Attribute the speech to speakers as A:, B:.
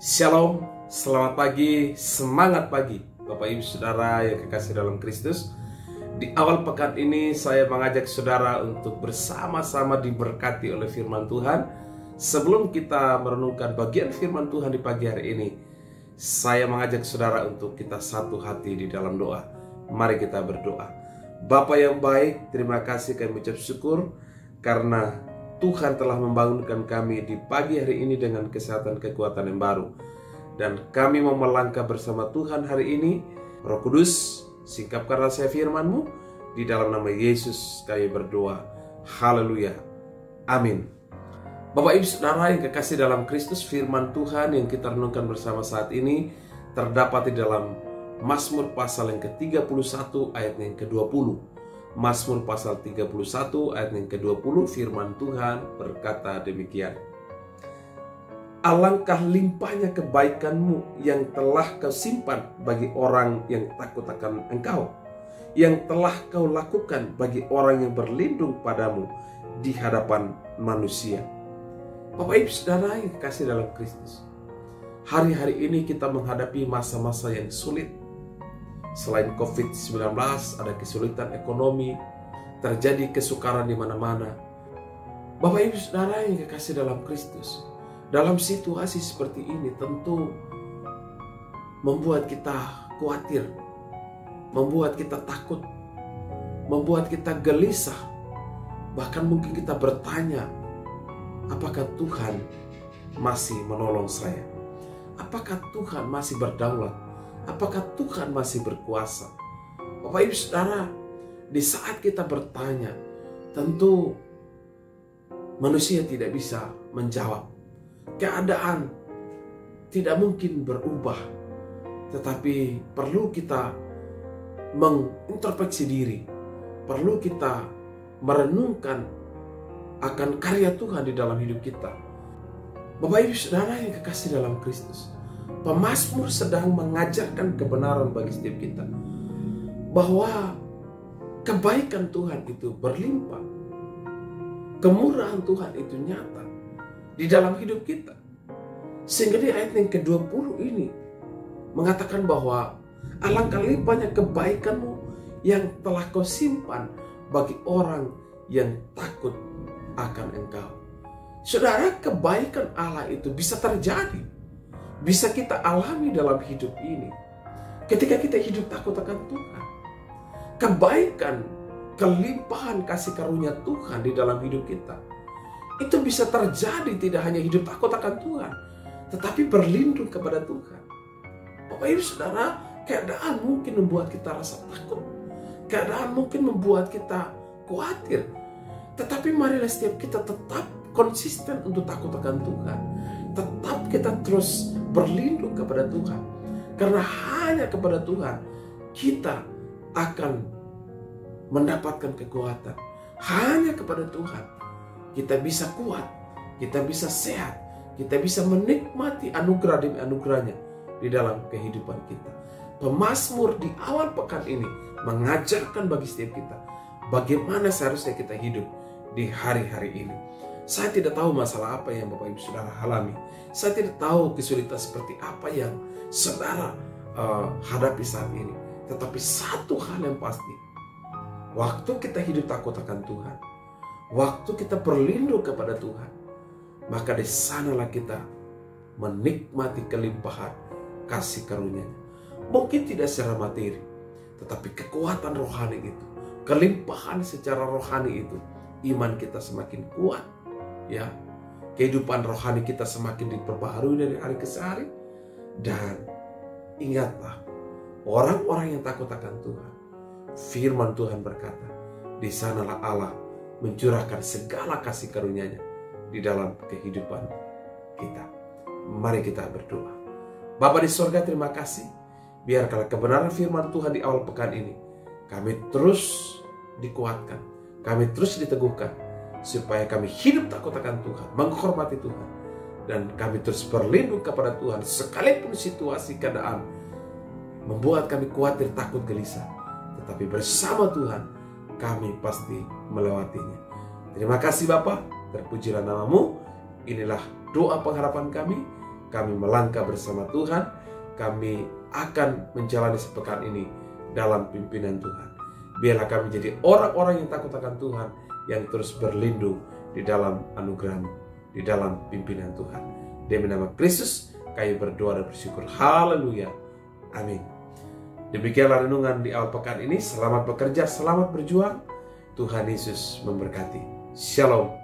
A: Shalom, selamat pagi, semangat pagi Bapak Ibu Saudara yang kekasih dalam Kristus. Di awal pekan ini saya mengajak saudara untuk bersama-sama diberkati oleh firman Tuhan. Sebelum kita merenungkan bagian firman Tuhan di pagi hari ini, saya mengajak saudara untuk kita satu hati di dalam doa. Mari kita berdoa. Bapa yang baik, terima kasih kami ucap syukur karena Tuhan telah membangunkan kami di pagi hari ini dengan kesehatan kekuatan yang baru. Dan kami mau melangkah bersama Tuhan hari ini. Roh Kudus, singkapkan rahasia firman-Mu. Di dalam nama Yesus kami berdoa. Haleluya. Amin. Bapak Ibu Saudara yang kekasih dalam Kristus, firman Tuhan yang kita renungkan bersama saat ini terdapat di dalam Mazmur pasal yang ke-31 ayat yang ke-20. Mazmur pasal 31 ayat yang ke-20, firman Tuhan berkata demikian. Alangkah limpahnya kebaikan-Mu yang telah Kau simpan bagi orang yang takut akan Engkau, yang telah Kau lakukan bagi orang yang berlindung padamu di hadapan manusia. Bapak Ibu Saudara yang kekasih dalam Kristus, hari-hari ini kita menghadapi masa-masa yang sulit. Selain COVID-19, ada kesulitan ekonomi, terjadi kesukaran di mana-mana. Bapak Ibu Saudara yang kekasih dalam Kristus, dalam situasi seperti ini tentu membuat kita khawatir, membuat kita takut, membuat kita gelisah. Bahkan mungkin kita bertanya, apakah Tuhan masih menolong saya? Apakah Tuhan masih berdaulat? Apakah Tuhan masih berkuasa? Bapak Ibu Saudara, di saat kita bertanya, tentu manusia tidak bisa menjawab. Keadaan tidak mungkin berubah, tetapi perlu kita mengintrospeksi diri, perlu kita merenungkan akan karya Tuhan di dalam hidup kita. Bapak Ibu Saudara yang kekasih dalam Kristus, pemazmur sedang mengajarkan kebenaran bagi setiap kita, bahwa kebaikan Tuhan itu berlimpah, kemurahan Tuhan itu nyata di dalam hidup kita. Sehingga di ayat yang ke-20 ini mengatakan bahwa alangkah limpahnya kebaikan-Mu yang telah Kau simpan bagi orang yang takut akan Engkau. Saudara, kebaikan Allah itu bisa terjadi, bisa kita alami dalam hidup ini ketika kita hidup takut akan Tuhan. Kebaikan, kelimpahan kasih karunia Tuhan di dalam hidup kita itu bisa terjadi tidak hanya hidup takut akan Tuhan, tetapi berlindung kepada Tuhan. Bapak Ibu Saudara, keadaan mungkin membuat kita rasa takut, keadaan mungkin membuat kita khawatir, tetapi marilah setiap kita tetap konsisten untuk takut akan Tuhan. Tetap kita terus berlindung kepada Tuhan, karena hanya kepada Tuhan kita akan mendapatkan kekuatan. Hanya kepada Tuhan kita bisa kuat, kita bisa sehat, kita bisa menikmati anugerah demi anugerahnya di dalam kehidupan kita. Pemazmur di awal pekan ini mengajarkan bagi setiap kita bagaimana seharusnya kita hidup di hari-hari ini. Saya tidak tahu masalah apa yang Bapak Ibu Saudara alami. Saya tidak tahu kesulitan seperti apa yang saudara hadapi saat ini. Tetapi satu hal yang pasti, waktu kita hidup takut akan Tuhan, waktu kita berlindung kepada Tuhan, maka di sanalah kita menikmati kelimpahan kasih karunia-Nya. Mungkin tidak secara materi, tetapi kekuatan rohani itu, kelimpahan secara rohani itu, iman kita semakin kuat, ya, kehidupan rohani kita semakin diperbaharui dari hari ke hari. Dan ingatlah, orang-orang yang takut akan Tuhan, firman Tuhan berkata, di sanalah Allah mencurahkan segala kasih karunia-Nya di dalam kehidupan kita. Mari kita berdoa. Bapa di sorga, terima kasih. Biarkanlah kebenaran firman Tuhan di awal pekan ini kami terus dikuatkan, kami terus diteguhkan, supaya kami hidup takut akan Tuhan, menghormati Tuhan, dan kami terus berlindung kepada Tuhan sekalipun situasi keadaan membuat kami khawatir, takut, gelisah. Tetapi bersama Tuhan kami pasti melewatinya. Terima kasih Bapa, terpujilah nama-Mu. Inilah doa pengharapan kami. kami melangkah bersama Tuhan. Kami akan menjalani sepekan ini dalam pimpinan Tuhan. Biarlah kami jadi orang-orang yang takut akan Tuhan, yang terus berlindung di dalam anugerah-Mu, di dalam pimpinan Tuhan. Demi nama Kristus kami berdoa dan bersyukur. Haleluya. Amin. Demikianlah renungan di awal pekan ini. Selamat bekerja, selamat berjuang. Tuhan Yesus memberkati. Shalom.